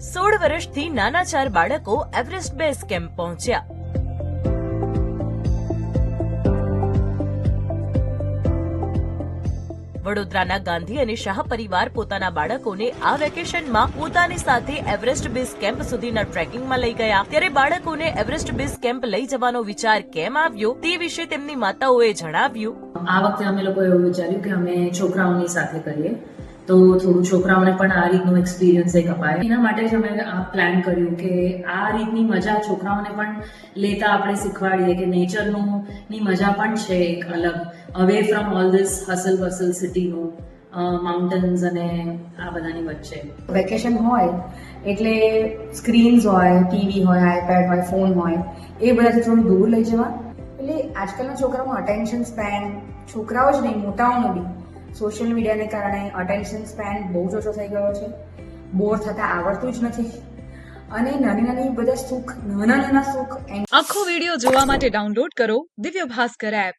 16 વર્ષથી નાના 4 બાળકો એવરેસ્ટ બેઝ કેમ્પ પહોંચ્યા. વડોદરાના ગાંધી અને શાહ પરિવાર પોતાના બાળકોને આ વેકેશનમાં પોતાની સાથે એવરેસ્ટ બેઝ કેમ્પ સુધીના ટ્રેકિંગમાં લઈ ગયા. ત્યારે બાળકોને એવરેસ્ટ બેઝ કેમ્પ લઈ જવાનો વિચાર કેમ આવ્યો તે વિશે તેમની માતાઓએ જણાવ્યું. આ વખતે અમે લોકો એવું વિચાર્યું કે અમે છોકરાઓની સાથે કરીએ તો થોડું છોકરાઓને પણ આ રીતનું એક્સપિરિયન્સ એક અપાય. એના માટે જ અમે આ પ્લાન કર્યું કે આ રીતની મજા છોકરાઓને પણ લેતા આપણે શીખવાડીએ કે નેચરની મજા પણ છે એક અલગ, away from all this hustle bustle સિટીનું, માઉન્ટેન્સ અને આ બધાની વચ્ચે. વેકેશન હોય એટલે સ્ક્રીન્સ હોય, ટીવી હોય, આઈપેડ હોય, ફોન હોય, એ બધાથી થોડું દૂર લઈ જવા. એટલે આજકાલના છોકરાઓનું અટેન્શન સ્પેન, છોકરાઓ જ નહીં મોટાઓનો બી સોશિયલ મીડિયાને કારણે અટેન્શન સ્પેન બહુ જ ઓછો થઈ ગયો છે. બોર થતા આવડતું જ નથી અને નાની બધા સુખ, નાના સુખ. આખો વિડીયો જોવા માટે ડાઉનલોડ કરો દિવ્ય ભાસ્કર એપ.